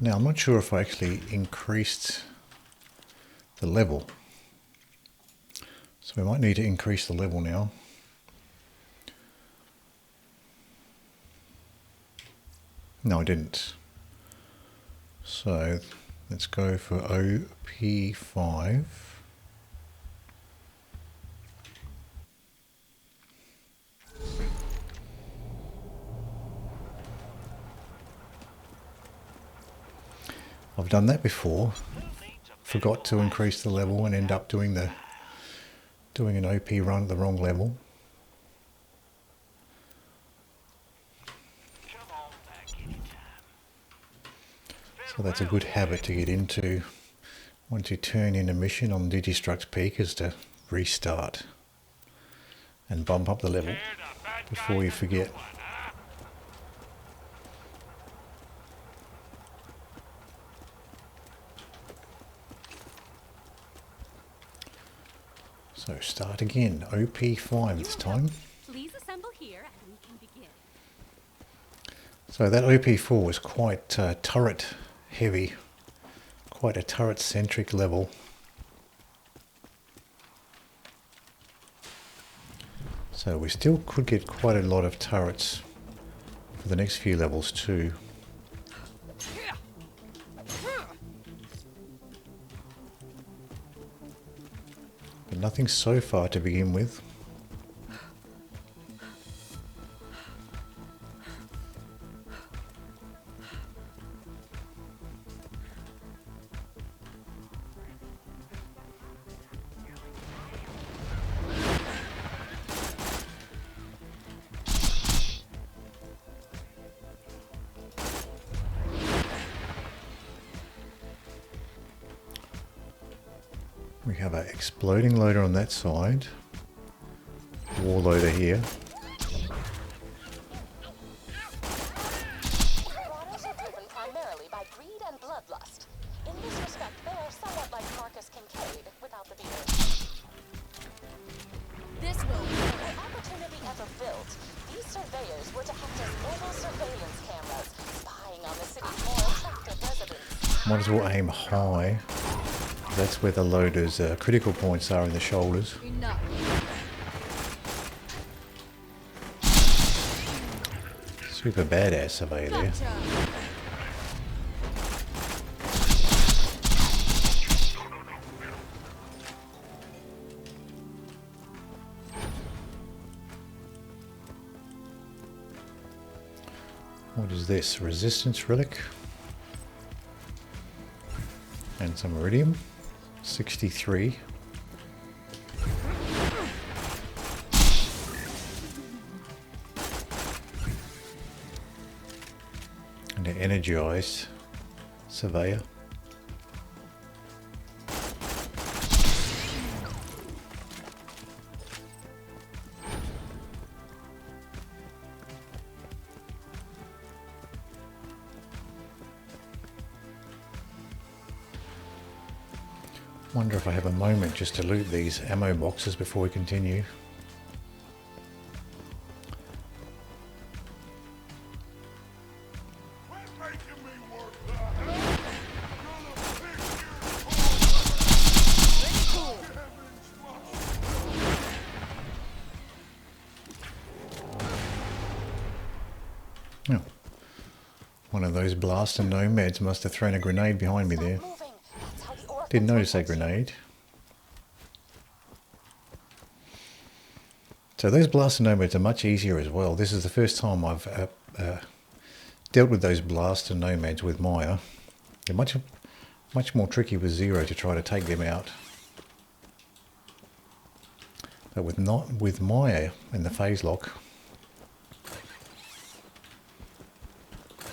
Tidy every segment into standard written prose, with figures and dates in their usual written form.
Now I'm not sure if I actually increased the level. So we might need to increase the level now. No, I didn't. So let's go for OP5. I've done that before. Forgot to increase the level and end up doing an OP run at the wrong level. So that's a good habit to get into once you turn in a mission on Digistruct Peak, is to restart and bump up the level before you forget. So start again, OP5 this time. Please assemble here and we can begin. So that OP4 was quite turret heavy, quite a turret centric level. So we still could get quite a lot of turrets for the next few levels too. But nothing so far to begin with. We have an exploding loader on that side, war loader here. Marauders are driven primarily by greed and bloodlust. In this respect, they are somewhat like Marcus Kincaid without the beard. This will be an opportunity ever built. These surveyors were to act as mobile surveillance cameras, spying on the city's more attractive residents. Might as well aim high. That's where the loader's critical points are, in the shoulders. Enough. Super badass surveyor there. Gotcha. What is this? Resistance relic. And some iridium. 63. And an energized surveyor. Wonder if I have a moment just to loot these ammo boxes before we continue. Oh. One of those blaster nomads must have thrown a grenade behind me there. Didn't notice that grenade. So those blaster nomads are much easier as well. This is the first time I've dealt with those blaster nomads with Maya. They're much more tricky with Zero to try to take them out. But with Maya and the Phaselock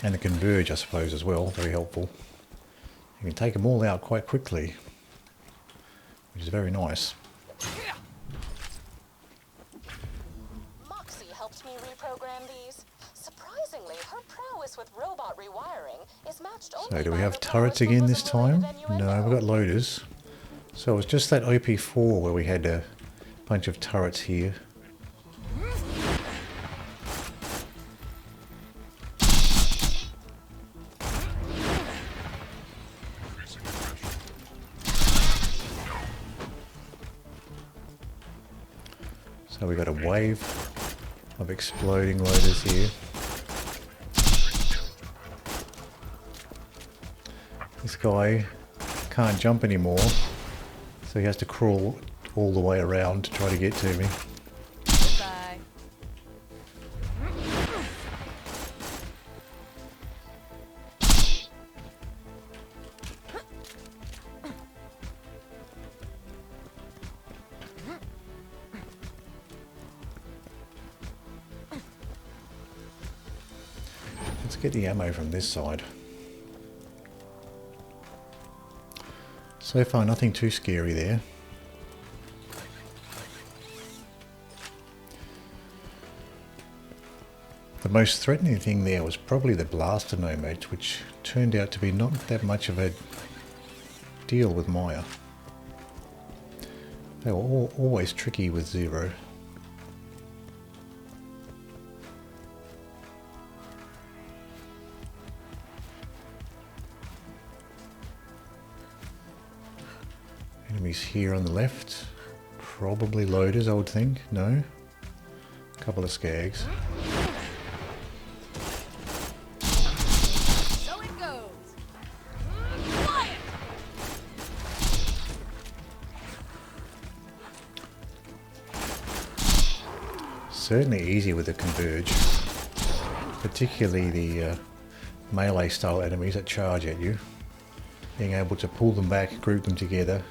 and the Converge, I suppose, as well, very helpful. You can take them all out quite quickly, which is very nice. Moxie helped me reprogram these. Surprisingly, her prowess with robot rewiring is matched only So do we by have her turrets powers again with this time? innuendo. No, we've got loaders. So it was just that OP4 where we had a bunch of turrets here. So we got a wave of exploding loaders here. This guy can't jump anymore, so he has to crawl all the way around to try to get to me. Goodbye. Let's get the ammo from this side. So far, nothing too scary there. The most threatening thing there was probably the blaster nomads, which turned out to be not that much of a deal with Maya. They were always tricky with Zero. Enemies here on the left. Probably loaders, I would think. No? A couple of skags. So it goes. Quiet. Certainly easy with the converge. Particularly the melee style enemies that charge at you. Being able to pull them back, group them together.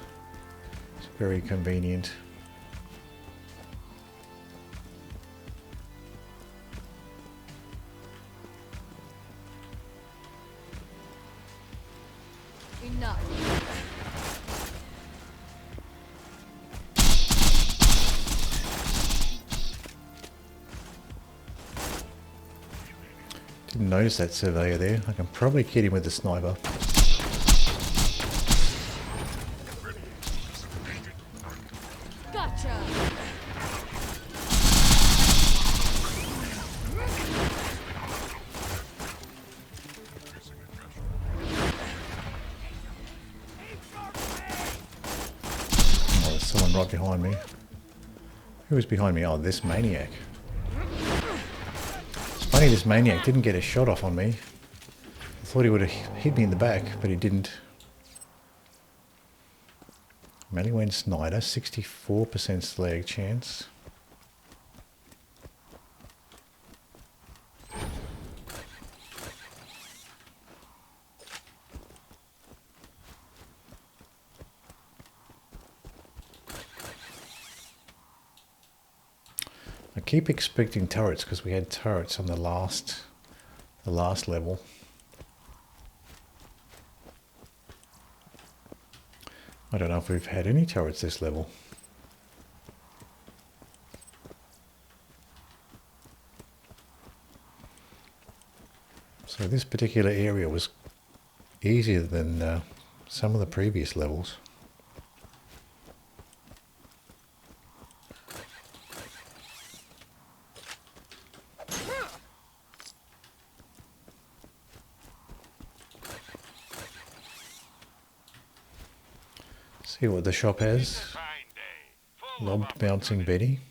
It's very convenient. Enough. Didn't notice that surveyor there. I can probably get him with the sniper. Gotcha. Oh, there's someone right behind me. Who was behind me? Oh, this maniac. It's funny this maniac didn't get a shot off on me. I thought he would have hit me in the back, but he didn't. Melee Snyder, 64% slag chance. I keep expecting turrets because we had turrets on the last level. I don't know if we've had any turrets this level. So this particular area was easier than some of the previous levels. See what the shop has. Lobbed bouncing Betty.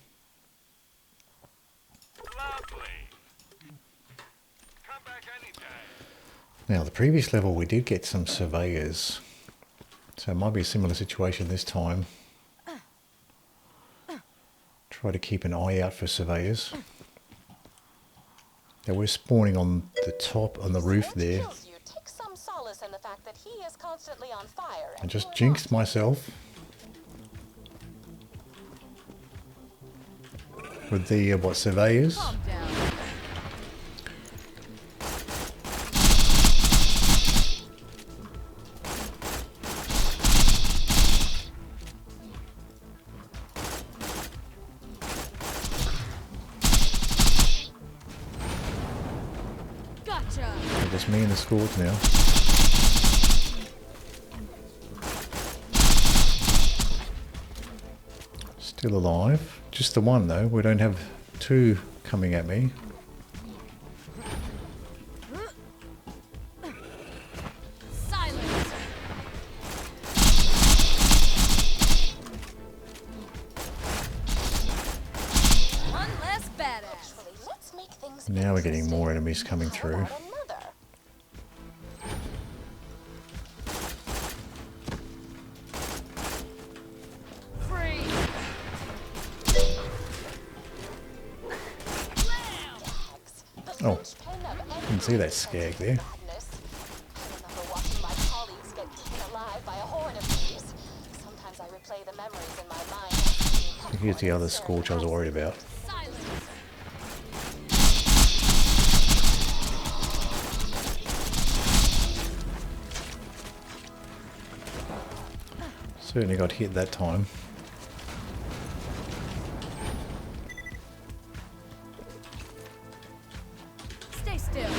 Now the previous level we did get some surveyors. So it might be a similar situation this time. Try to keep an eye out for surveyors. They were spawning on the top, on the roof there. Take some solace in the fact that he is constantly on fire. I just jinxed myself with the what, surveyors. Calm down. Gotcha. Just me and the Scorch now. Still alive. Just the one though. We don't have two coming at me. Silence. Now we're getting more enemies coming through. Another. Free. Oh, didn't see that skag there. I remember watching my colleagues get eaten alive by a horde of thieves. Sometimes I replay the memories in my mind. Here's the other scorch I was worried about. Silence. Certainly got hit that time. Stay still.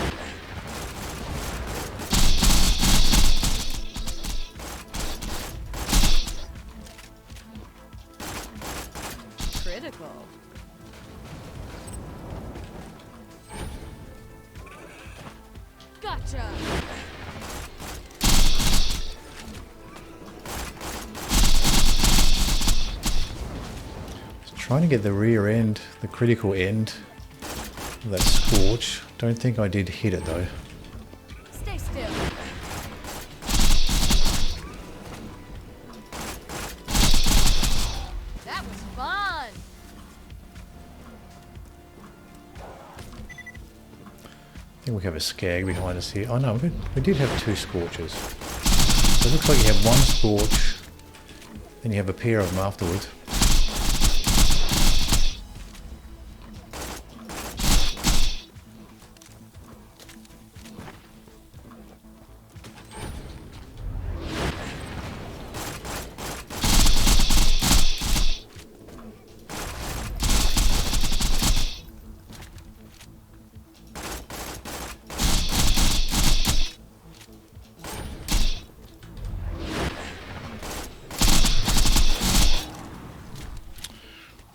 Critical. Gotcha. Trying to get the rear end, the critical end of that scorch. Don't think I did hit it though. Stay still. That was fun. I think we have a skag behind us here. Oh no, we did have two scorches. So it looks like you have one scorch, then you have a pair of them afterwards.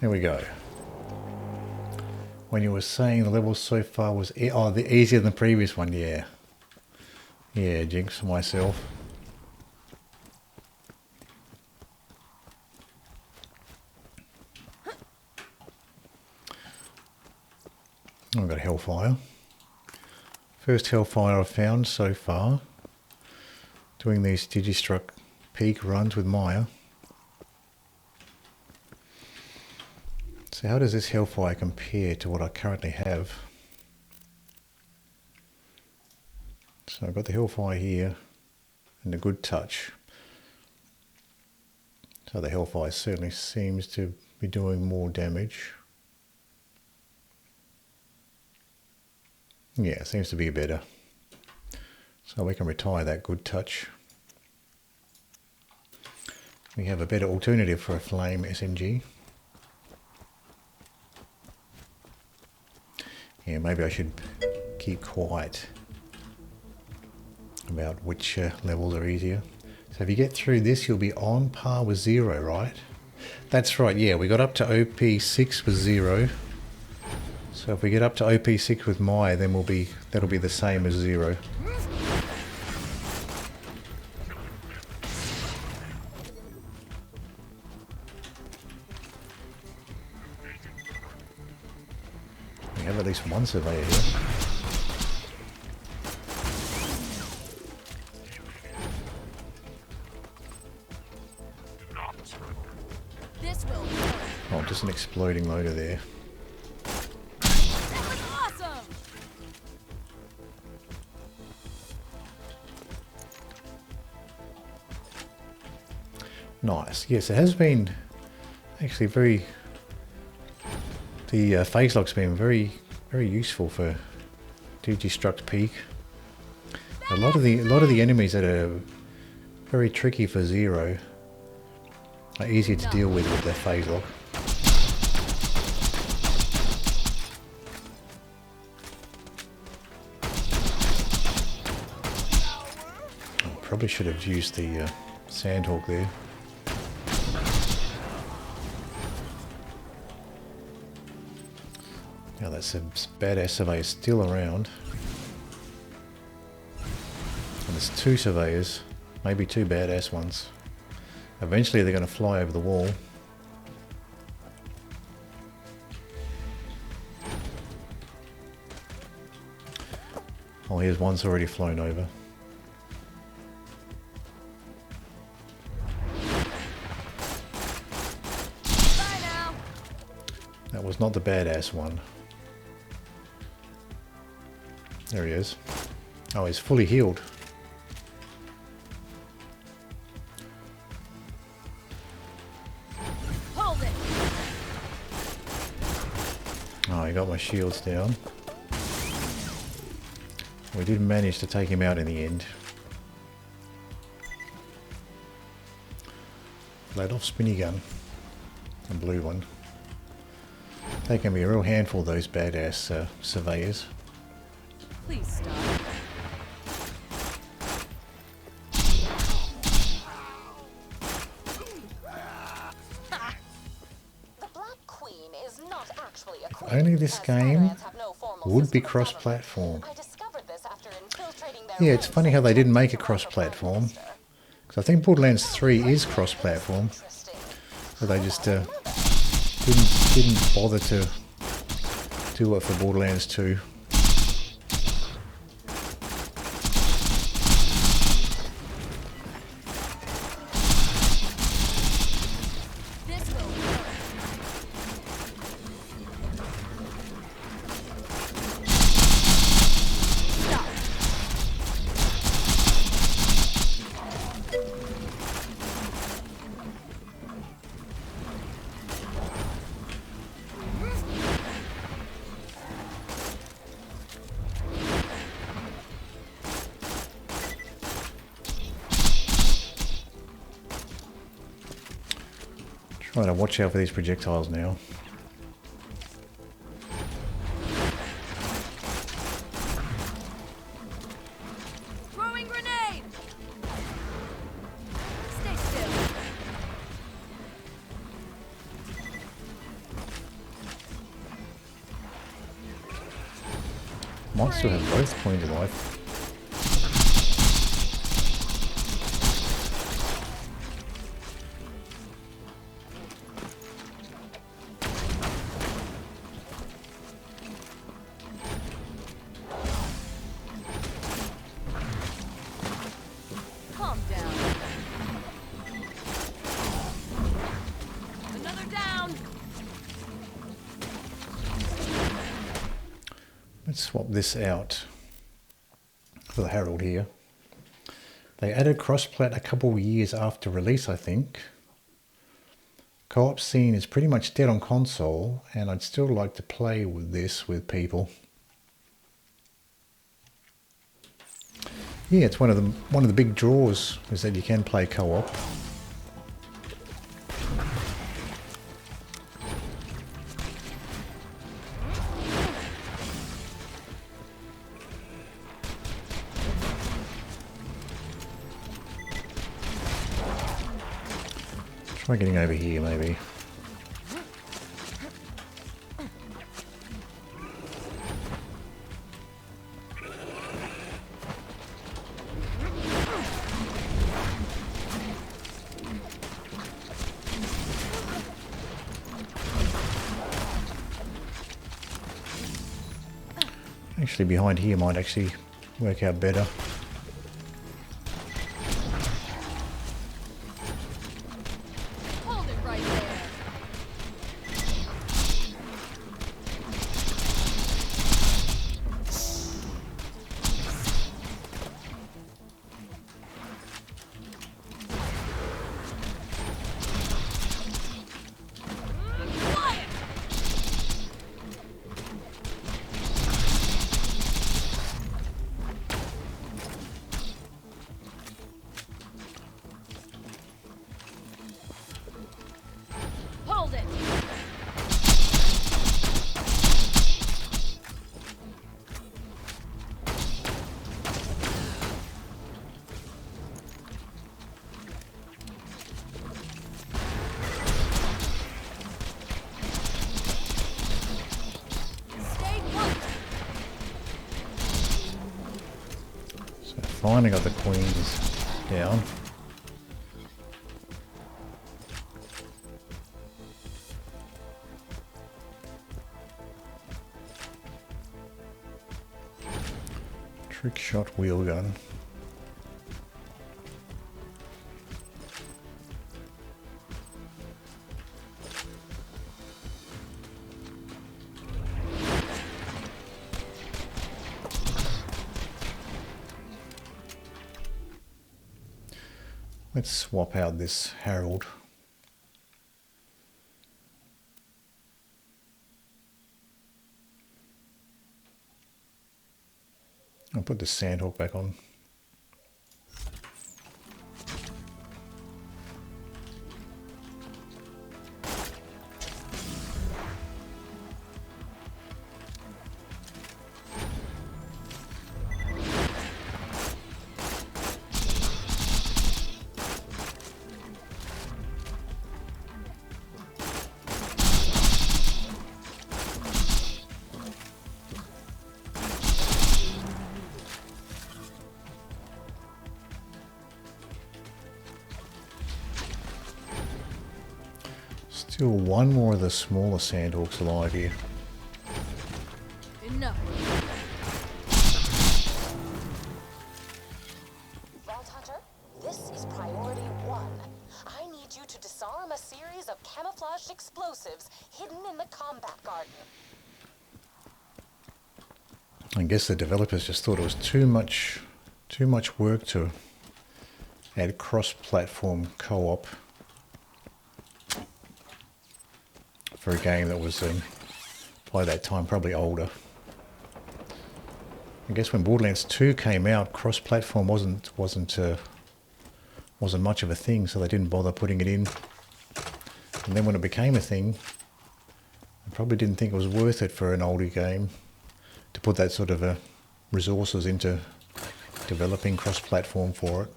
There we go. When you were saying the level so far was easier than the previous one, yeah. Yeah, jinx for myself. I've got a Hellfire. First Hellfire I've found so far. Doing these Digistruct Peak runs with Maya. So how does this Hellfire compare to what I currently have? So I've got the Hellfire here and the Good Touch. So the Hellfire certainly seems to be doing more damage. Yeah, it seems to be better. So we can retire that Good Touch. We have a better alternative for a flame SMG. Yeah, maybe I should keep quiet about which levels are easier. So if you get through this, you'll be on par with 0, right? That's right, yeah, we got up to OP6 with 0. So if we get up to OP6 with Maya, then that'll be the same as 0. We have at least one surveyor here. This will work. Oh, just an exploding loader there. That was awesome. Nice. Yes, it has been actually very... The Phaselock's been very useful for Digistruct Peak. A lot of the enemies that are very tricky for 0 are easier to deal with their Phaselock. Probably should have used the Sandhawk there. Now that's a badass surveyor still around. And there's 2 surveyors, maybe 2 badass ones. Eventually they're going to fly over the wall. Oh, here's one's already flown over. Bye now. That was not the badass one. There he is. Oh, he's fully healed. Hold it. Oh, he got my shields down. We did manage to take him out in the end. Let off spinny gun. A blue one. They can be a real handful, those badass surveyors. Please stop. The Black Queen is not actually a queen. Only this as game spiderants have no formal would be system of cross-platform. government. I discovered this after infiltrating their Yeah, it's ranks funny how they didn't make it to run for Prime cross-platform. Minister. Because I think Borderlands 3 is cross-platform. Interesting. But they just didn't bother to do it for Borderlands 2. This will work. Stop. Trying to watch out for these projectiles now. Throwing grenade. Stay still. Might still have both points of life. Calm down. Another down. Let's swap this out for the Herald here. They added cross-plat a couple of years after release, I think. Co-op scene is pretty much dead on console, and I'd still like to play with this with people. Yeah, it's one of the big draws is that you can play co-op. Try getting over here, maybe. Actually, behind here might actually work out better. Hold it right there. Quiet. Hold it. Stay put. So finally got the queens down. Trick shot wheel gun. Let's swap out this Harold. I'll put the Sandhawk back on. Still one more of the smaller Sandhawks alive here. Enough. Vault Hunter, this is priority 1. I need you to disarm a series of camouflaged explosives hidden in the combat garden. I guess the developers just thought it was too much work to add cross-platform co-op for a game that was by that time probably older. I guess when Borderlands 2 came out, cross-platform wasn't much of a thing, so they didn't bother putting it in. And then when it became a thing, I probably didn't think it was worth it for an oldie game to put that sort of resources into developing cross-platform for it.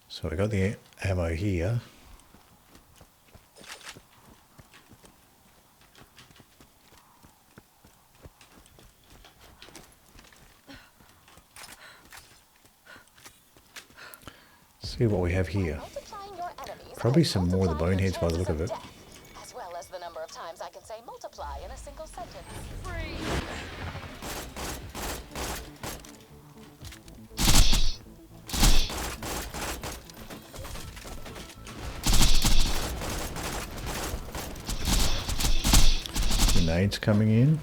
So we got the ammo here. See what we have here. Probably some more of the boneheads by the look of it. As well as the number of times I can say multiply in a single sentence. Free. Grenades coming in.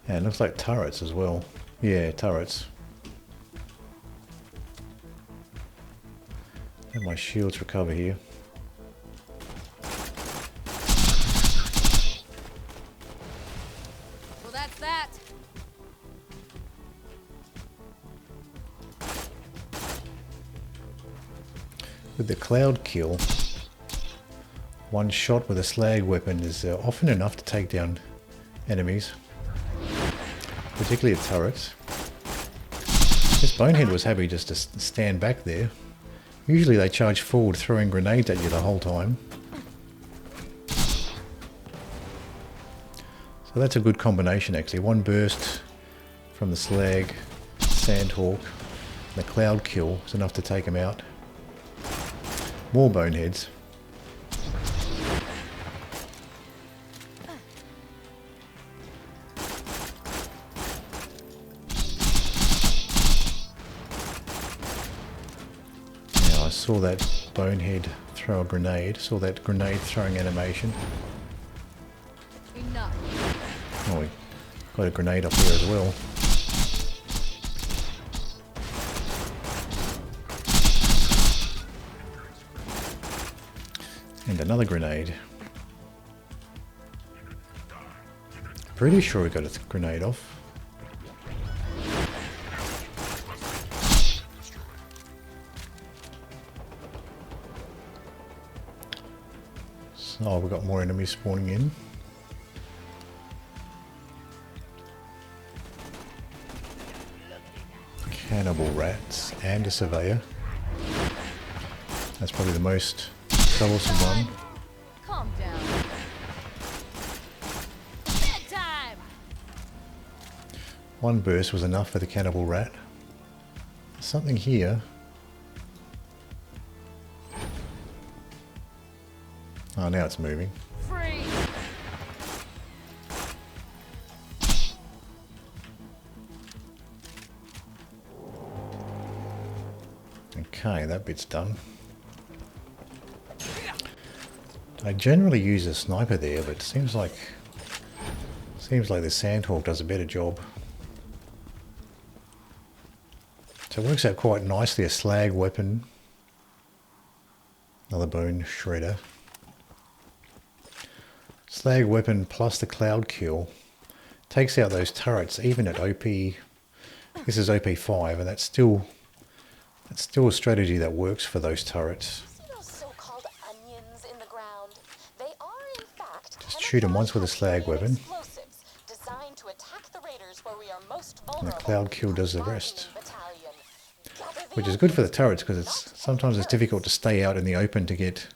And it looks like turrets as well. Yeah, turrets. Let my shields recover here. Well, that's that. With the cloud kill, one shot with a slag weapon is often enough to take down enemies, particularly at turrets. This bonehead was happy just to stand back there. Usually they charge forward throwing grenades at you the whole time. So that's a good combination actually. One burst from the slag, Sandhawk, the cloud kill is enough to take him out. More boneheads. I saw that bonehead throw a grenade, saw that grenade throwing animation. Enough. Oh, we got a grenade up here as well. And another grenade. Pretty sure we got a grenade off. Oh, we've got more enemies spawning in. Cannibal rats and a surveyor. That's probably the most troublesome one. Calm down. Bedtime. One burst was enough for the cannibal rat. There's something here. Oh, Oh, now it's moving. Free. Okay, that bit's done. I generally use a sniper there, but it seems like the Sandhawk does a better job. So it works out quite nicely. A slag weapon, another bone shredder. Slag weapon plus the cloud kill takes out those turrets even at OP. This is OP5, and that's still a strategy that works for those turrets. See those so-called onions in the ground? They are in fact Just shoot them once with a slag weapon. explosives designed to attack the raiders where we are most vulnerable. And the cloud kill does the rest, Battalion. Gather the which is good for the turrets because sometimes it's difficult to stay out in the open to get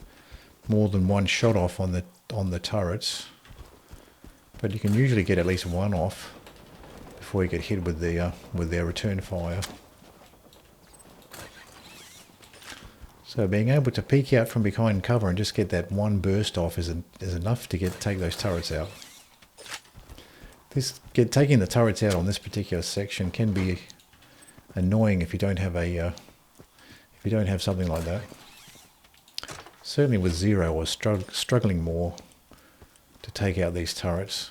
more than one shot off on the turrets. But you can usually get at least one off before you get hit with their return fire. So being able to peek out from behind cover and just get that one burst off is enough to take those turrets out. Taking the turrets out on this particular section can be annoying if you don't have something like that. Certainly with Zero, I was struggling more to take out these turrets.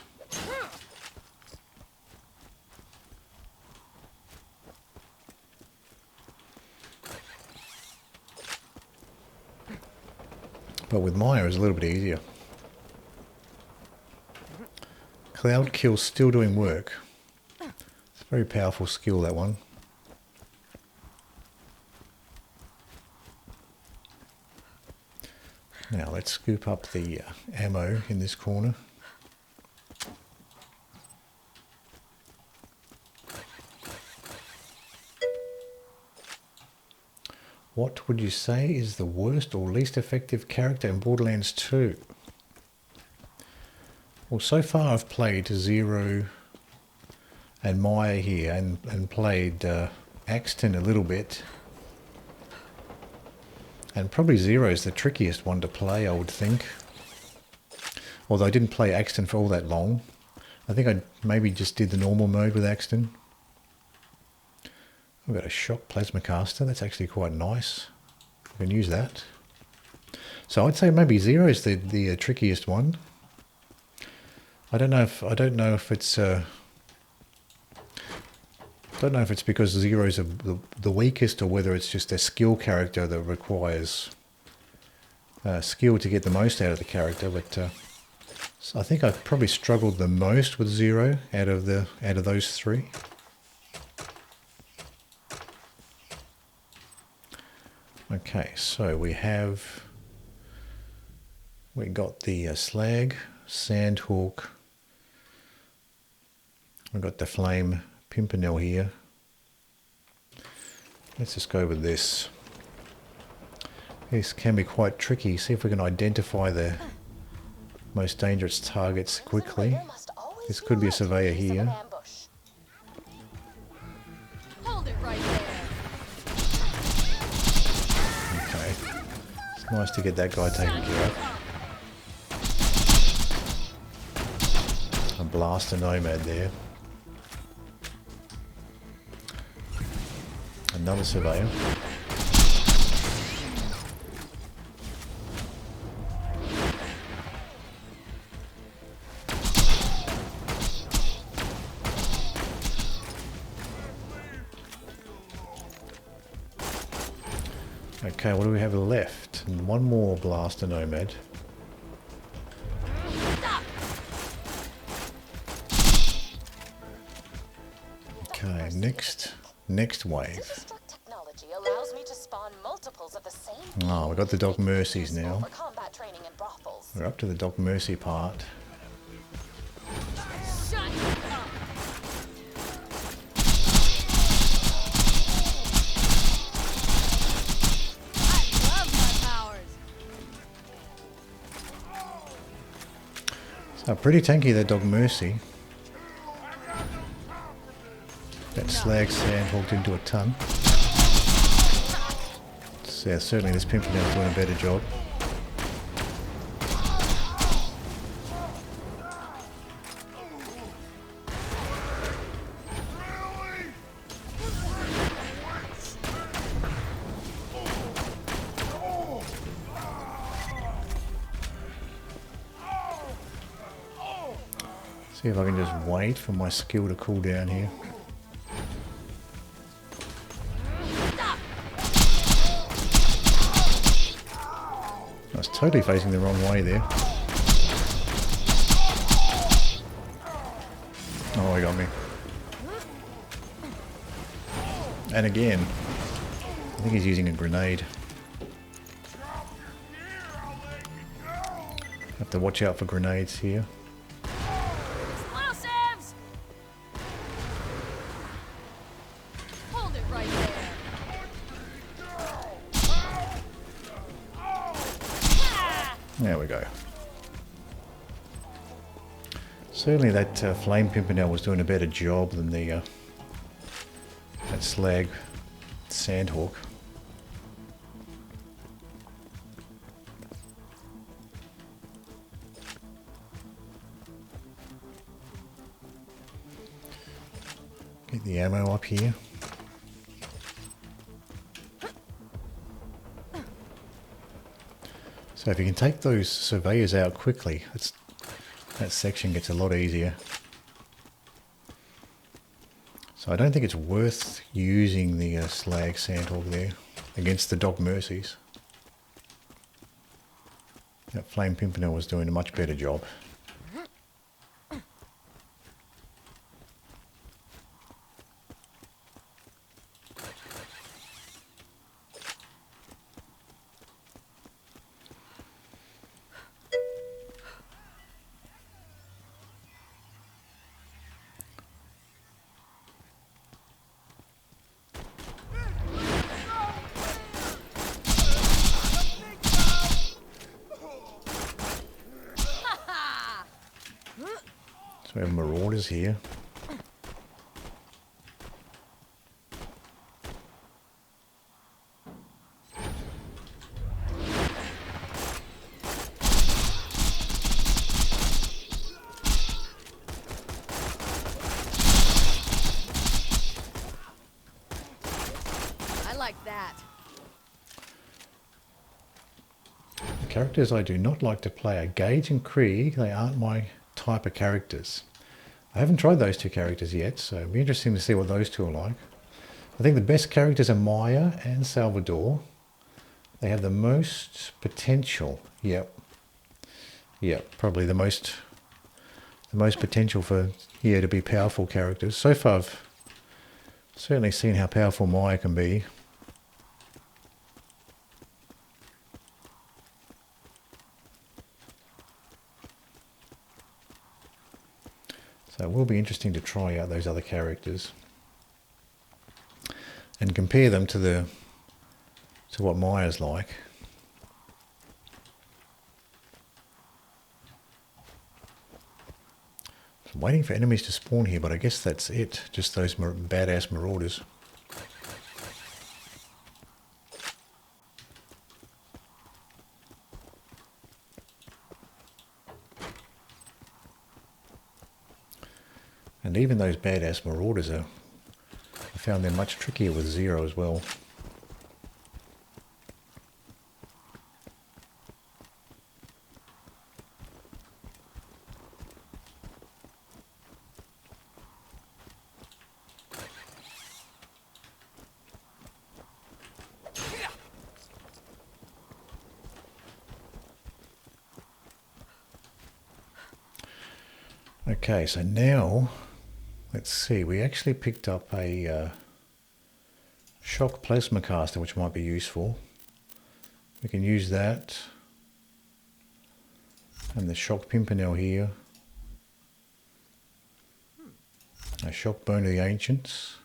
But with Maya it's a little bit easier. Cloud kill's still doing work. It's a very powerful skill, that one. Now let's scoop up the ammo in this corner. What would you say is the worst or least effective character in Borderlands 2? Well, so far I've played Zero and Maya here and played Axton a little bit. And probably Zero is the trickiest one to play, I would think. Although I didn't play Axton for all that long. I think I maybe just did the normal mode with Axton. I've got a shock plasma caster. That's actually quite nice. I can use that. So I'd say maybe Zero is the trickiest one. I don't know if it's because Zero's the weakest, or whether it's just a skill character that requires skill to get the most out of the character. But so I think I've probably struggled the most with Zero out of those three. Okay, so we got the Slag, Sandhawk. We've got the Flame Pimpernel here. Let's just go with this. This can be quite tricky. See if we can identify the most dangerous targets quickly. This could be a surveyor here. Hold it right there. Okay. It's nice to get that guy taken care of. A blaster nomad there. Another surveyor. Okay, what do we have left? And one more blaster nomad. Okay, next wave. Digistruct technology allows me to spawn multiples of the same. Oh, we've got the Doc Mercies now. For combat training in brothels. We're up to the Doc Mercy part. Shut up. I love my powers. So pretty tanky, that Doc Mercy. That Slag Sandhawked into a ton. So yeah, certainly this Pimpernel's doing a better job. See if I can just wait for my skill to cool down here. I was totally facing the wrong way there. Oh, he got me. And again, I think he's using a grenade. Have to watch out for grenades here. Explosives! Hold it right there. There we go. Certainly that Flame Pimpernel was doing a better job than the that Slag Sandhawk. Get the ammo up here. So if you can take those surveyors out quickly, that section gets a lot easier. So I don't think it's worth using the Slag Sandhawk there against the Dog Mercies. That Flame Pimpernel was doing a much better job. So we have marauders here. I like that. The characters I do not like to play are Gage and Krieg. They aren't my type of characters. I haven't tried those two characters yet, so it'll be interesting to see what those two are like. I think the best characters are Maya and Salvador. They have the most potential. Yep, probably the most potential for to be powerful characters. So far, I've certainly seen how powerful Maya can be. So it will be interesting to try out those other characters and compare them to what Maya's like. I'm waiting for enemies to spawn here, but I guess that's it. Just those badass marauders. And even those badass marauders I found them much trickier with Zero as well. Okay, so now let's see, we actually picked up a shock plasma caster, which might be useful. We can use that. And the shock pimpernel here. A shock bone of the ancients.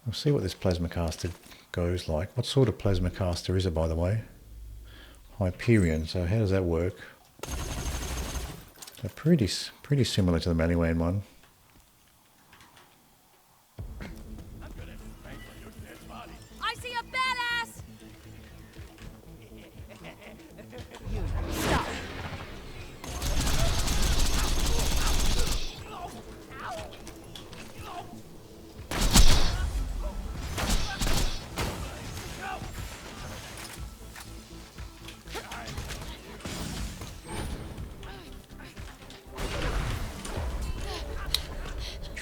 We'll see what this plasma caster goes like. What sort of plasma caster is it, by the way? Hyperion. So how does that work? So pretty similar to the Maliwan one. I see a badass! Stop.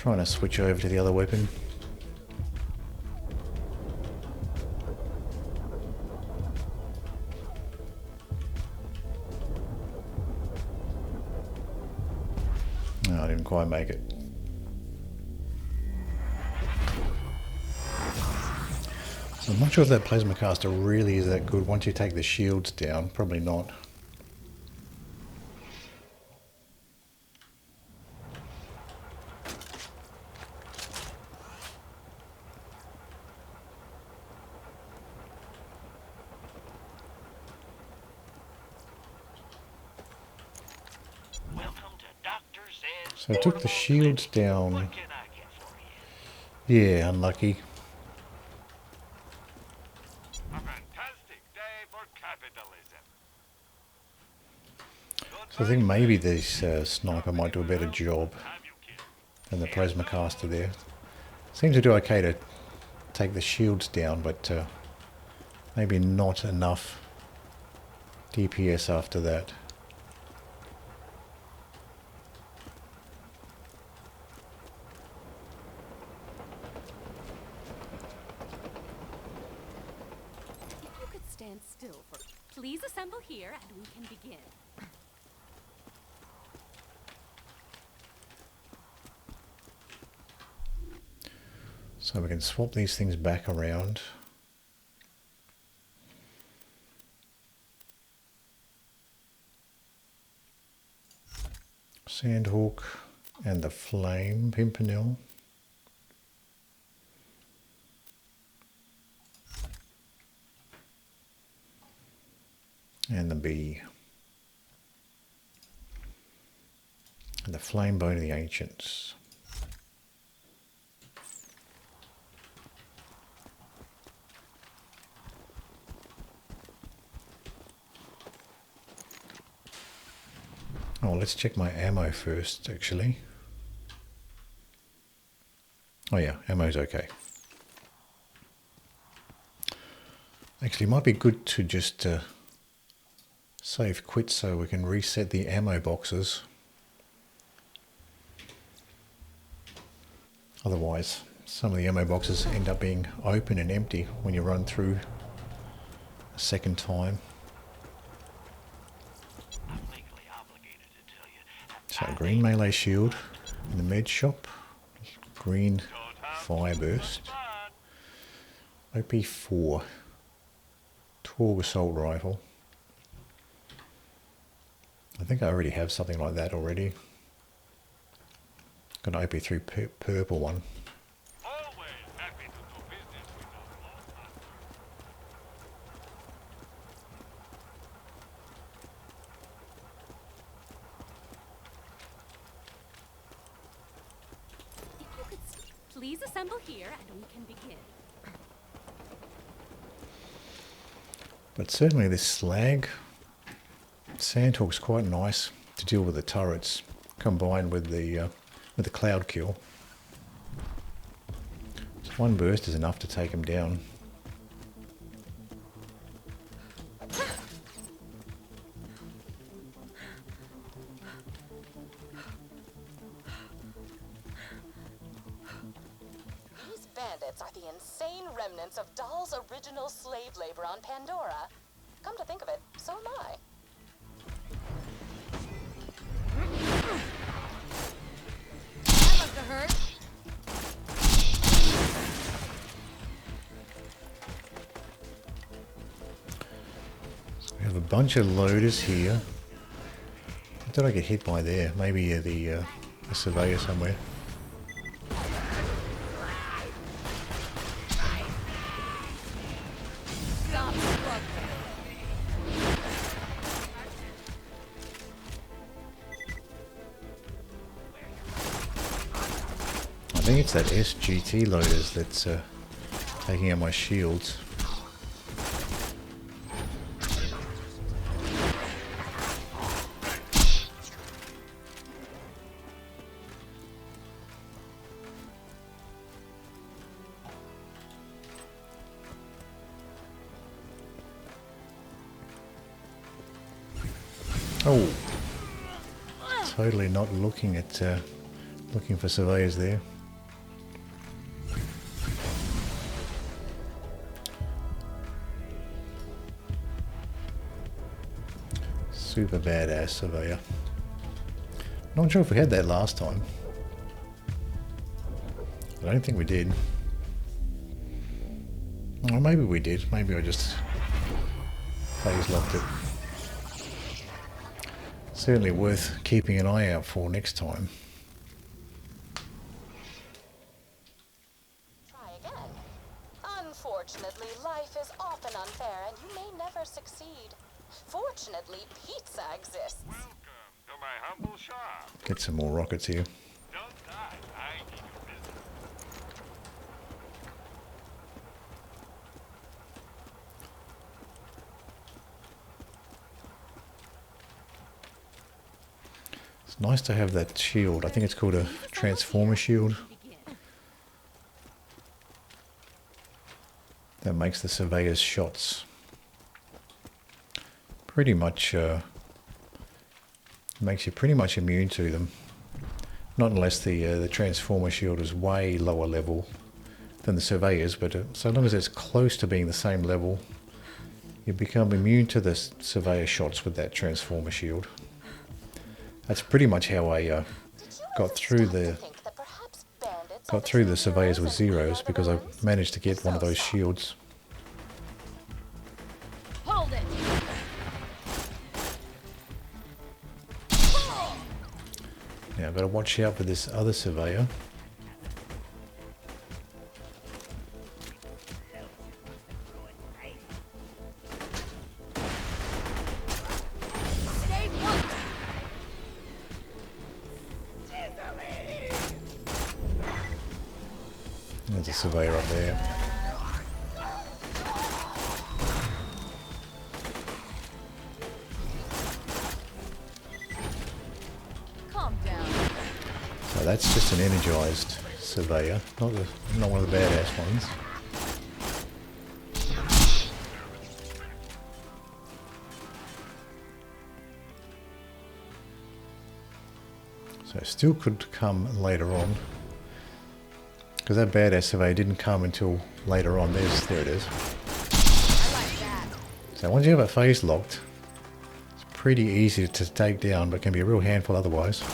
Trying to switch over to the other weapon. No, I didn't quite make it. So I'm not sure if that plasma caster really is that good once you take the shields down. Probably not. So I took the shields down. Yeah, unlucky. So I think maybe this sniper might do a better job than the plasma caster there. Seems to do okay to take the shields down, but maybe not enough DPS after that. If you could stand still for... Please assemble here and we can begin. So we can swap these things back around. Sandhawk and the Flame Pimpernel. And the Bee. And the Flame Bone of the Ancients. Oh, let's check my ammo first, actually. Oh yeah, ammo's okay. Actually, it might be good to just save quit so we can reset the ammo boxes. Otherwise, some of the ammo boxes end up being open and empty when you run through a second time. So green melee shield in the med shop, green fire burst, OP5, Torg assault rifle. I think I already have something like that already. Got an OP3 purple one. Please assemble here and we can begin. But certainly this Slag Sandhawk's quite nice to deal with the turrets, combined with the cloud kill. So one burst is enough to take them down. Bandits are the insane remnants of Dahl's original slave labor on Pandora. Come to think of it, so am I. That must have hurt. So we have a bunch of loaders here. What did I get hit by there? Maybe a surveyor somewhere. Stop struggling. I think it's that SGT loaders that's taking out my shields. Oh, totally not looking at looking for surveyors there. Super badass surveyor. Not sure if we had that last time. I don't think we did. Or maybe we did. Maybe I just phase-locked it. Certainly worth keeping an eye out for next time. Try again. Unfortunately, life is often unfair and you may never succeed. Fortunately, pizza exists. Welcome to my humble shop. Get some more rockets here. Don't die. I need your business. It's nice to have that shield. I think it's called a transformer shield. That makes the surveyor's shots pretty much, makes you pretty much immune to them. Not unless the transformer shield is way lower level than the surveyor's, but so long as it's close to being the same level, you become immune to the surveyor shots with that transformer shield. That's pretty much how I got through the surveyors with zeros, because I managed to get one of those shields. Hold it. Now I've got to watch out for this other surveyor. Stay put. There's a surveyor up there. Calm down. So that's just an energized surveyor, not one of the badass ones. So it still could come later on, because that badass surveyor didn't come until later on. There it is. I like that. So once you have a phase locked, it's pretty easy to take down, but can be a real handful otherwise.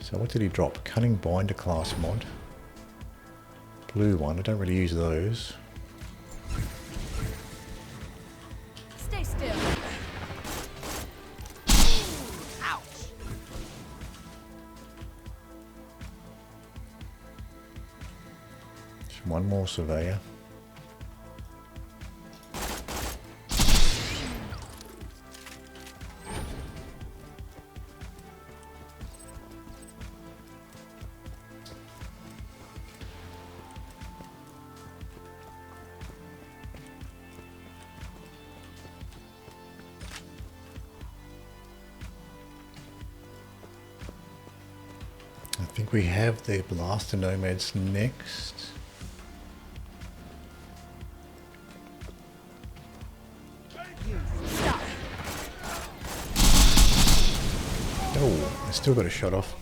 So what did he drop? Cunning Binder class mod. Blue one, I don't really use those. Stay still. Ouch. Just one more surveyor. I think we have the Blaster Nomads next. Stop. Oh, I still got a shot off.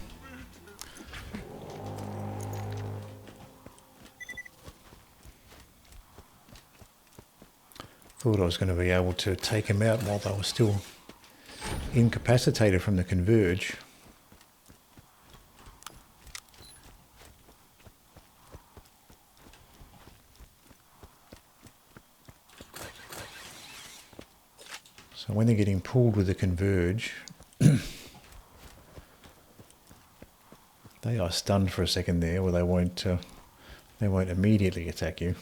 Thought I was going to be able to take him out while they were still incapacitated from the converge. So when they're getting pulled with the converge, they are stunned for a second there, where they won't immediately attack you.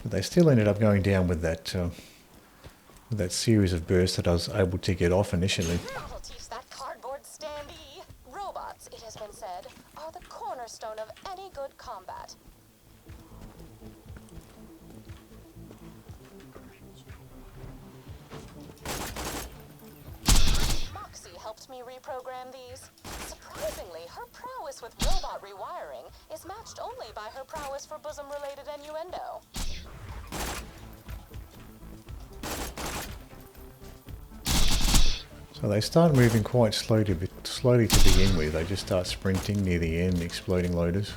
But they still ended up going down with that series of bursts that I was able to get off initially. That'll teach that cardboard standee. Robots, it has been said, are the cornerstone of any good combat. Moxie helped me reprogram these. Surprisingly, her prowess with robot rewiring is matched only by her prowess for bosom-related innuendo. So they start moving quite slowly to begin with. They just start sprinting near the end, exploding loaders.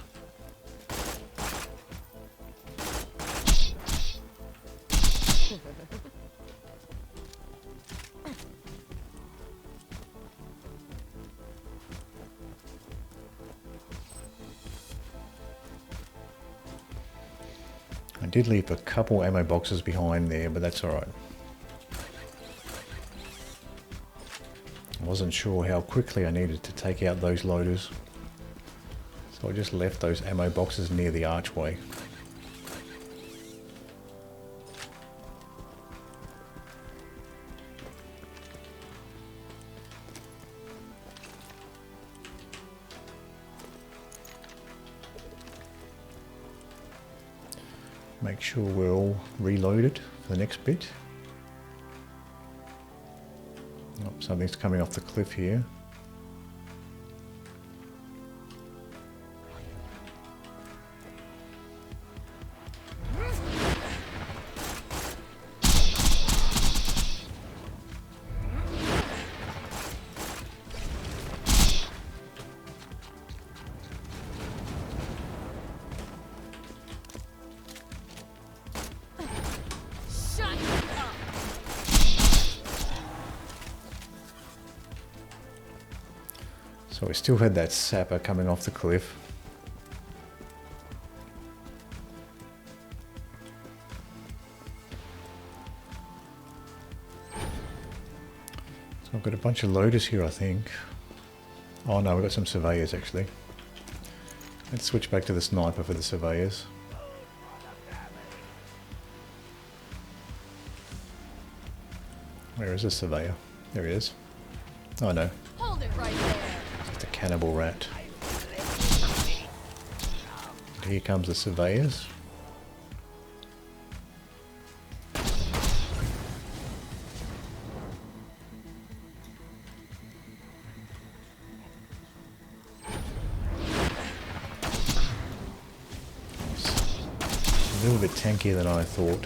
I did leave a couple ammo boxes behind there, but that's alright. I wasn't sure how quickly I needed to take out those loaders, so I just left those ammo boxes near the archway. Make sure we're all reloaded for the next bit. Oh, something's coming off the cliff here. So we still had that sapper coming off the cliff. So I've got a bunch of loaders here, I think. Oh no, we've got some surveyors actually. Let's switch back to the sniper for the surveyors. Where is the surveyor? There he is. Oh no. Hold it right there. Just a cannibal rat. And here comes the surveyors. A little bit tankier than I thought.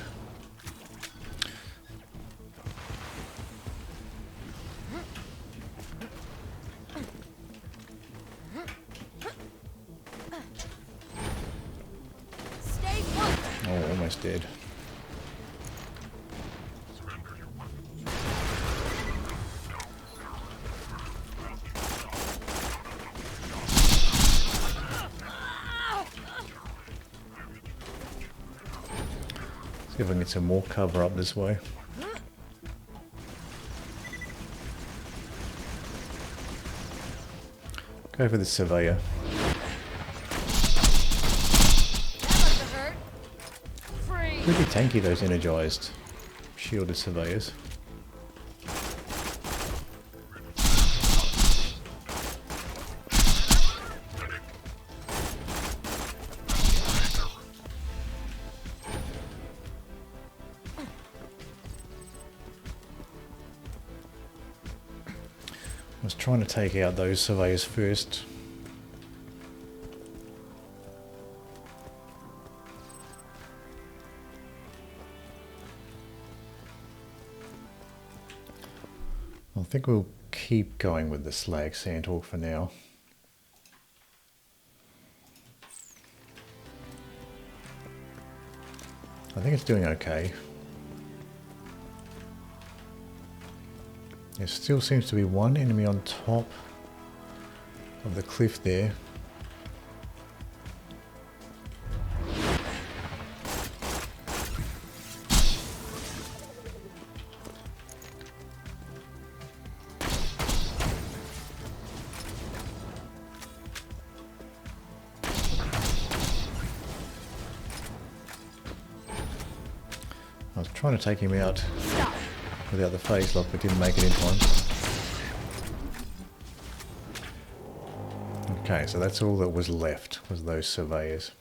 Oh, almost dead. See if I can get some more cover up this way. Go for the surveyor. Pretty tanky, those energized shielded surveyors. I was trying to take out those surveyors first. I think we'll keep going with the Slag Sandhawk for now. I think it's doing okay. There still seems to be one enemy on top of the cliff there. I was trying to take him out without the Phaselock, but didn't make it in time. Okay, so that's all that was left, was those surveyors.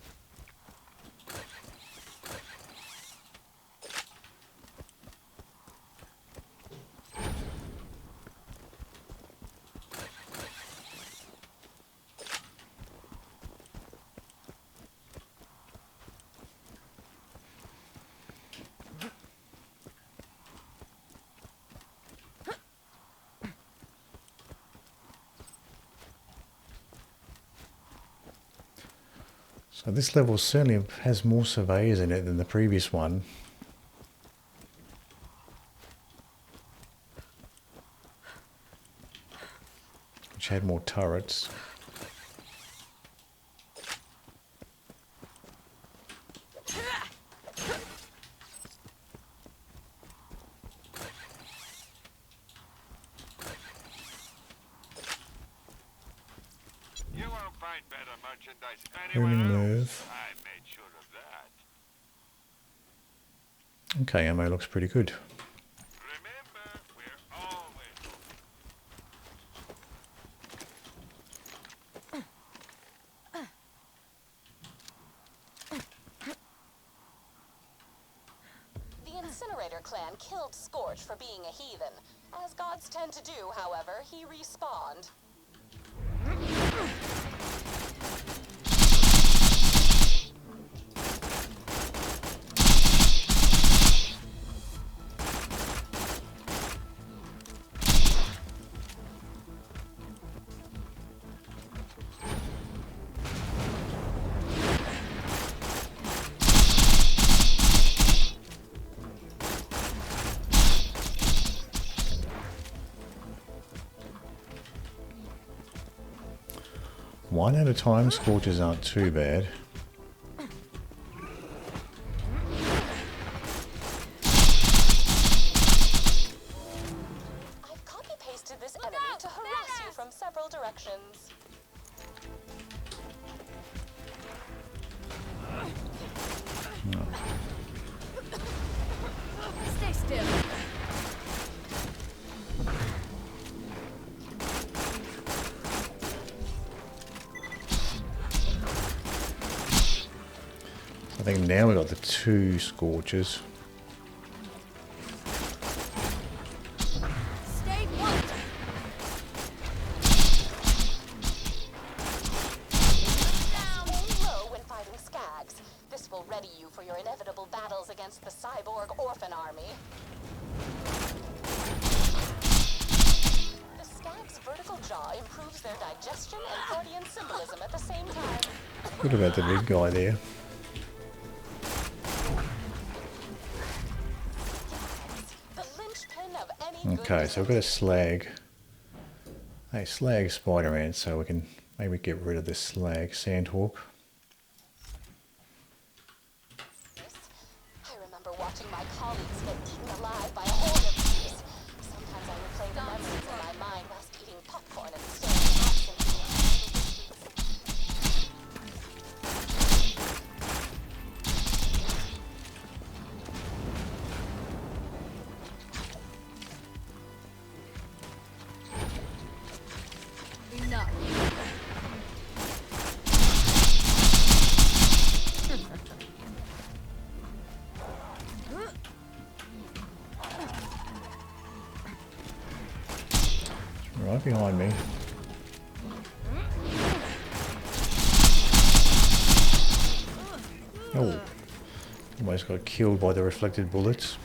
So this level certainly has more surveyors in it than the previous one. Which had more turrets. You won't find better merchandise Booming anywhere move. else. I made sure of that. Okay, ammo looks pretty good. Remember, we're always open. The Incinerator clan killed Scorch for being a heathen. As gods tend to do, however, he respawned. One at a time, scorches aren't too bad. I've copy-pasted this enemy to harass you from several directions. Stay still. I think now we've got the two scorches. Stay put. Aim low when fighting skags. This will ready you for your inevitable battles against the cyborg orphan army. The skag's vertical jaw improves their digestion and Freudian symbolism at the same time. What about the big guy there? The linchpin of any good Okay, so we've got a slag. A slag spiderant, so we can maybe get rid of this slag sandhawk. I remember watching my colleagues get eaten alive by a horde of bees. Sometimes I replay the memories in my mind whilst eating popcorn and staring absently. Enough. Right behind me. Oh, almost got killed by the reflected bullets.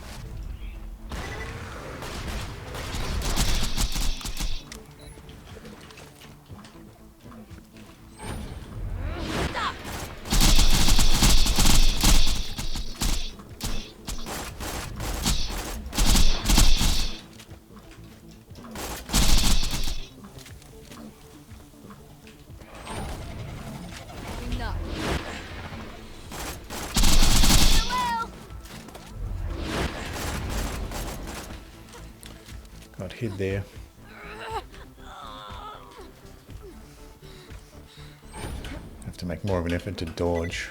Enough. Got hit there. Have to make more of an effort to dodge.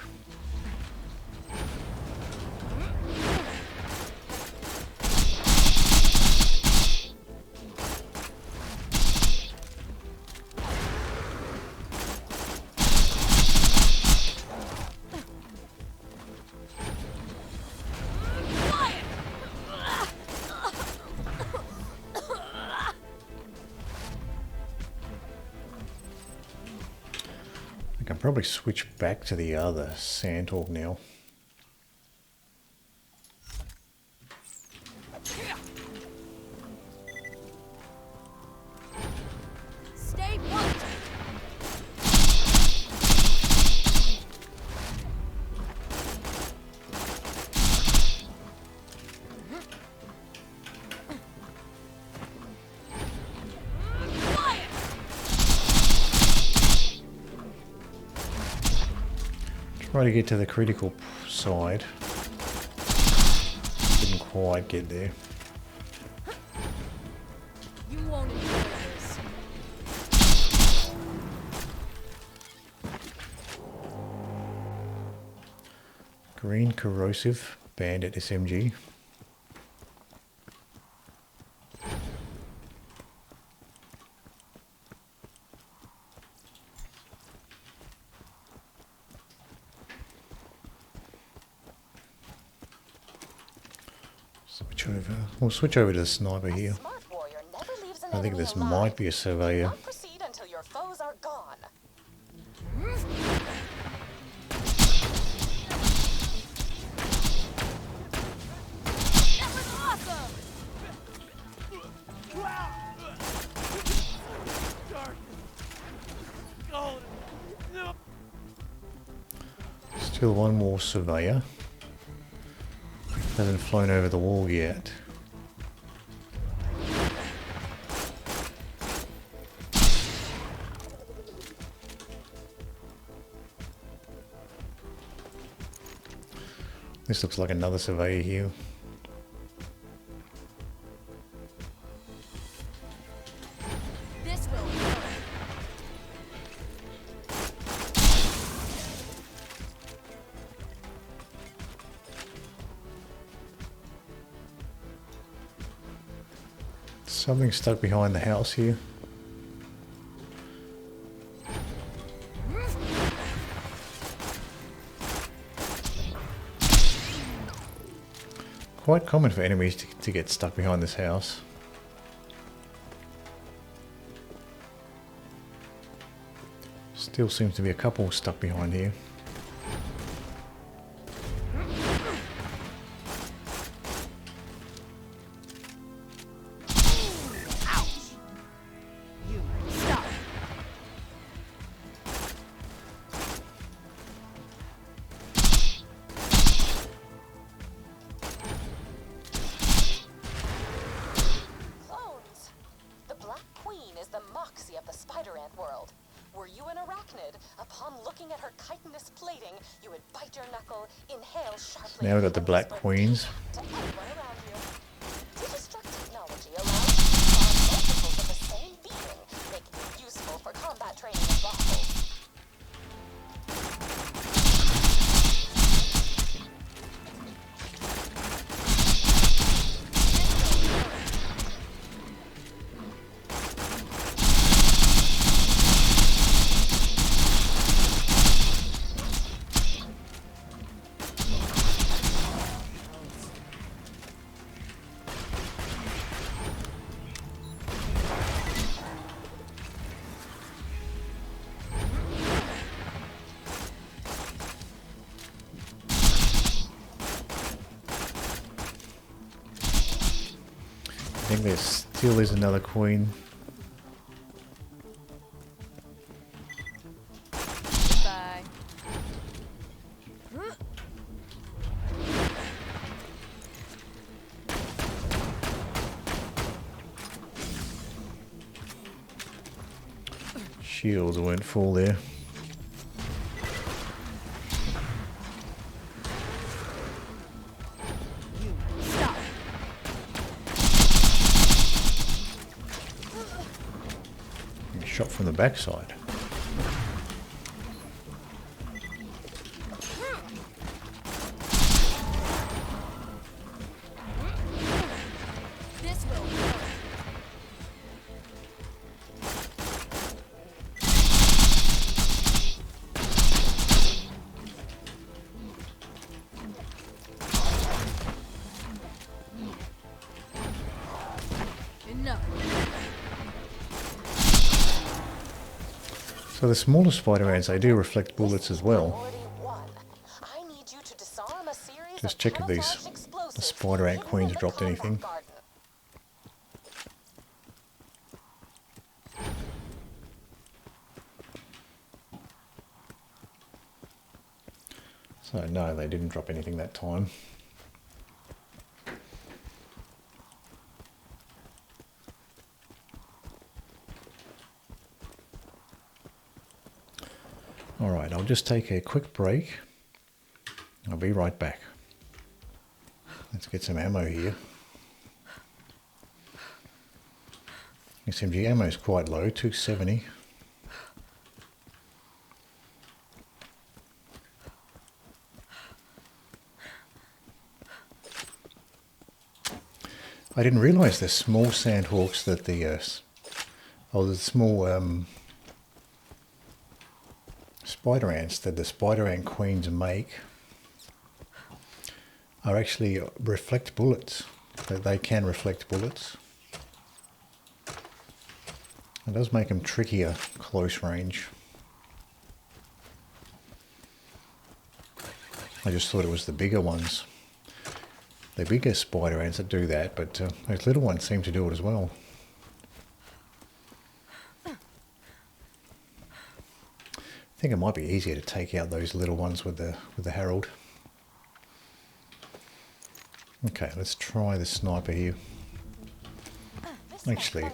I can probably switch back to the other sandhawk now. Stay put. Try to get to the critical side. Didn't quite get there. You won't enjoy this. Green corrosive bandit SMG. Switch over. We'll switch over to the sniper here. Smart warrior never leaves an I think enemy this alive. might be a surveyor. Not proceed until your foes are gone. That was awesome! Still one more surveyor. Hasn't flown over the wall yet. This looks like another surveyor here. This will work. Something stuck behind the house here. Quite common for enemies to get stuck behind this house. Still seems to be a couple stuck behind here. You stop. Clones. The Black Queen is the moxie of the spiderant world. Were you an arachnid, upon looking at her chitinous plating, you would bite your knuckle, inhale sharply. Now we've got the and Black whisper Queens. to anyone around you. Digistruct technology allows you to spawn multiples of the same being, making it useful for combat training and rifles. I think there still is another queen. Goodbye. Shields went full there. Stop. Shot from the backside. This will work. Enough. So the smaller spider ants, they do reflect bullets as well. Priority 1. I need you to disarm a series Just of check if these camouflaged explosives spider ant hidden in queens the dropped combat anything. garden. So no, they didn't drop anything that time. Alright, I'll just take a quick break I'll be right back. Let's get some ammo here. SMG ammo is quite low, 270. I didn't realise the small sandhawks that the small spider ants that the spider ant queens make are actually reflect bullets. They can reflect bullets. It does make them trickier close range. I just thought it was the bigger ones. The bigger spider ants that do that, but those little ones seem to do it as well. I think it might be easier to take out those little ones with the Herald. Okay, let's try the sniper here. Actually, I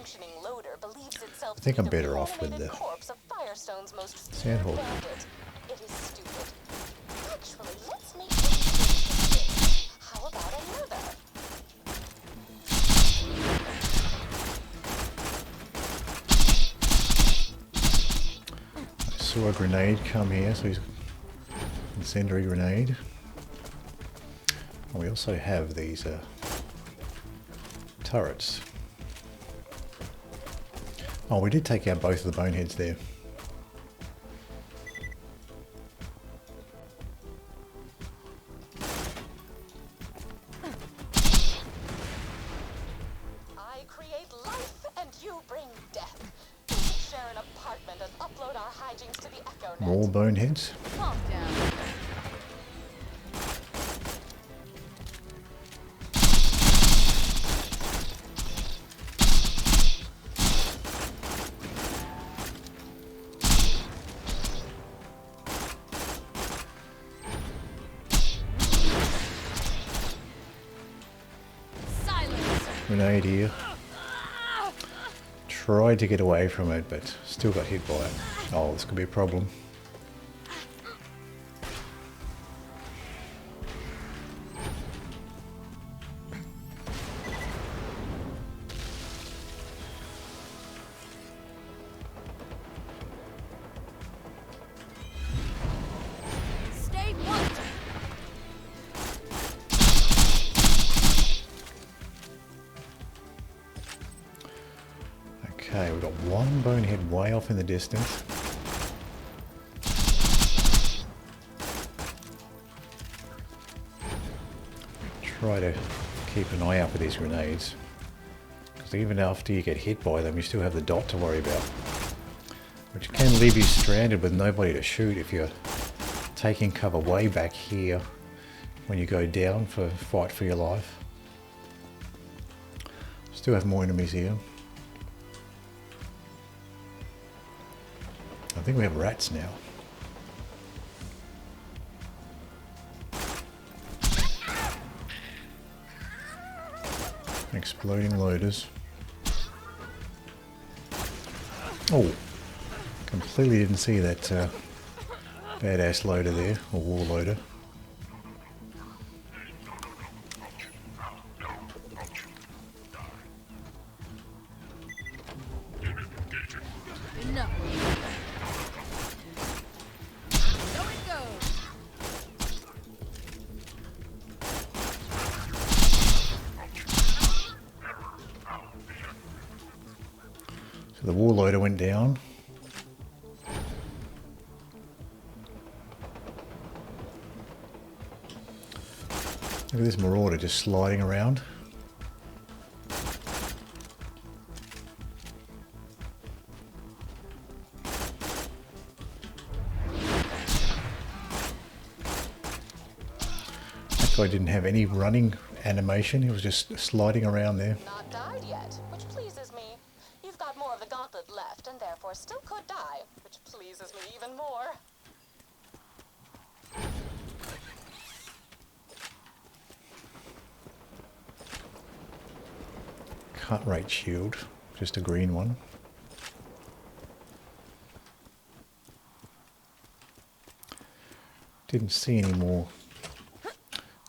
think I'm better off with the Sandhawk. It is stupid. Actually, let's make it. How about another? I saw a grenade come here, so he's incendiary grenade. And we also have these turrets. Oh, we did take out both of the boneheads there. I create life and you bring death. We should share an apartment and upload our hijinks to the Echo Net. More boneheads. Calm down. Grenade here. Tried to get away from it, but still got hit by it. Oh, this could be a problem. Stay put. Okay, we've got one bonehead way off in the distance. Try to keep an eye out for these grenades, because even after you get hit by them, you still have the dot to worry about, which can leave you stranded with nobody to shoot if you're taking cover way back here when you go down for fight for your life. Still have more enemies here. I think we have rats now. Exploding loaders. Oh, completely didn't see that badass loader there, or war loader. Enough. So it goes. So the war loader went down. Look at this marauder just sliding around. That guy didn't have any running animation, he was just sliding around there. Not died yet, which pleases me. You've got more of the gauntlet left and therefore still could die, which pleases me even more. Cut rate shield, just a green one. Didn't see any more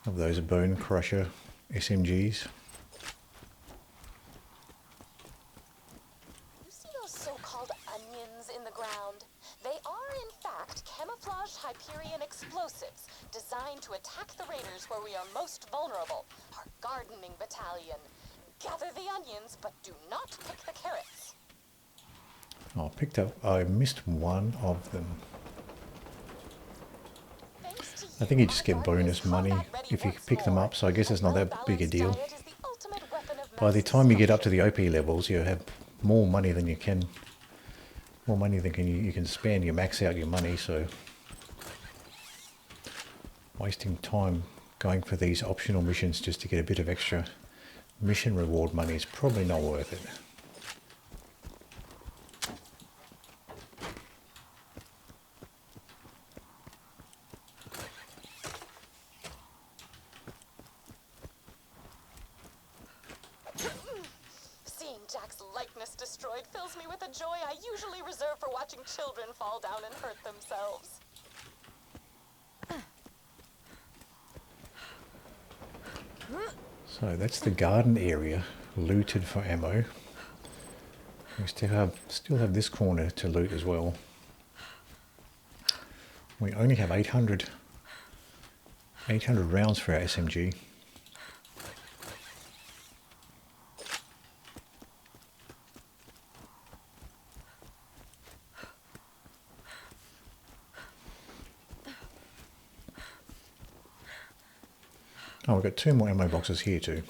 of those bone crusher SMGs. You see those so-called onions in the ground? They are, in fact, camouflaged Hyperion explosives designed to attack the raiders where we are most vulnerable, our gardening battalion. Gather the onions, but do not pick the carrots. Oh, I missed one of them. I think you just get bonus money if you pick them up, so I guess it's not that big a deal. By the time you get up to the OP levels, you have more money than you can spend. You max out your money, so wasting time going for these optional missions just to get a bit of extra mission reward money is probably not worth it. Seeing Jack's likeness destroyed fills me with a joy I usually reserve for watching children fall down and hurt themselves. So that's the garden area looted for ammo. We still have this corner to loot as well. We only have 800 rounds for our SMG. Oh, we've got 2 more ammo boxes here too.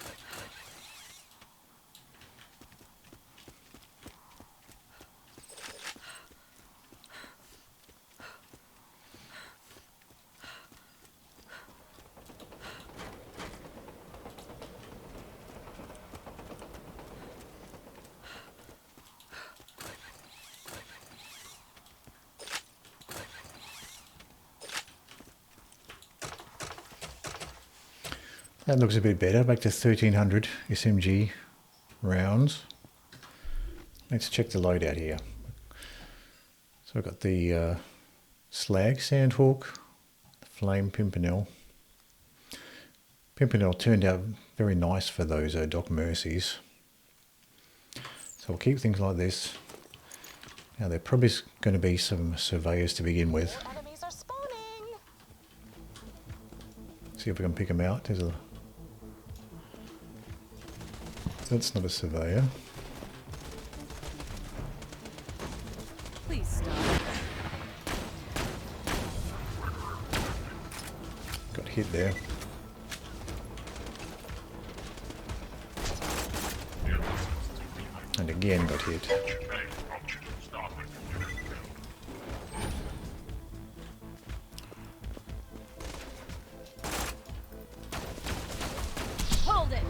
That looks a bit better, back to 1300 SMG rounds. Let's check the loadout here. So I've got the Slag Sandhawk, Flame Pimpernel. Pimpernel turned out very nice for those Doc Mercies. So we'll keep things like this. Now there probably is going to be some surveyors to begin with. Enemies are spawning. See if we can pick them out. That's not a surveyor. Please stop. Got hit there. And again got hit. Hold it.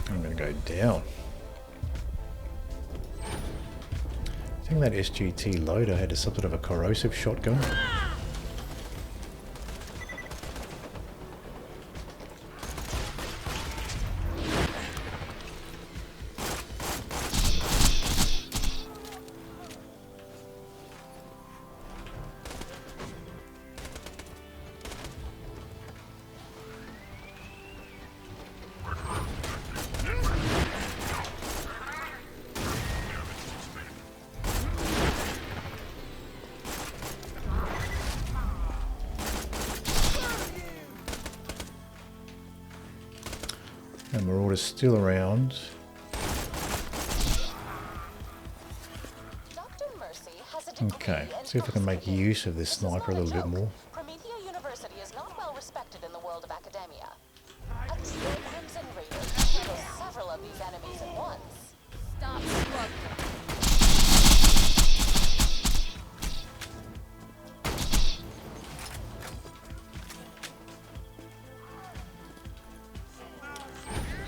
I'm going to go down. I think that SGT loader had some sort of a corrosive shotgun. And Marauder's still around. Dr. Mercy has a degree Okay, in see if I can make philosophy. use of this This is sniper a not little bit joke. more. Promethea University is not well respected in the world of academia. A true Crimson Raider can handle several of these enemies at once. Stop struggling.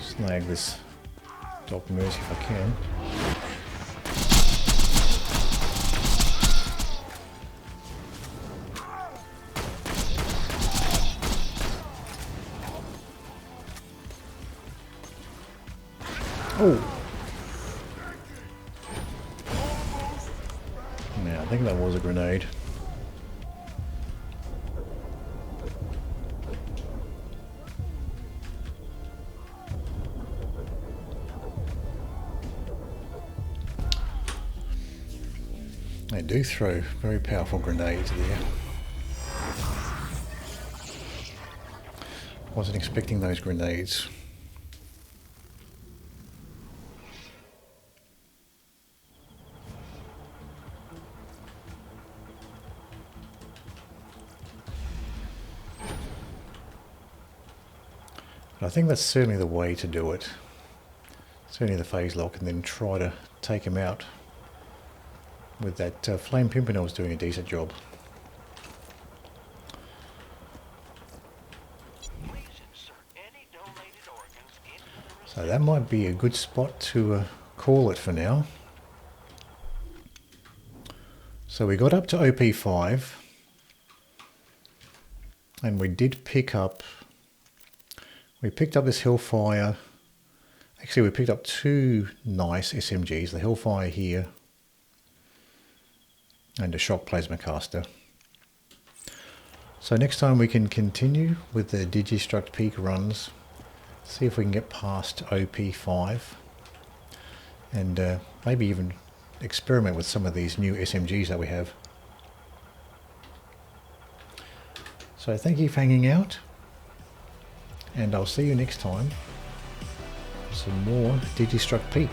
Snag this Doc Mercy if I can. Oh! grenade. They do throw very powerful grenades there. Wasn't expecting those grenades. But I think that's certainly the way to do it. Certainly the Phaselock, and then try to take him out with that Flame Pimpernel's doing a decent job. So that might be a good spot to call it for now. So we got up to OP5 and we did pick up, we picked up this Hellfire. Actually, we picked up two nice SMGs, the Hellfire here and a Shock Plasma Caster. So next time we can continue with the Digistruct Peak runs, see if we can get past OP5 and maybe even experiment with some of these new SMGs that we have. So thank you for hanging out, and I'll see you next time for some more Digistruct Peak.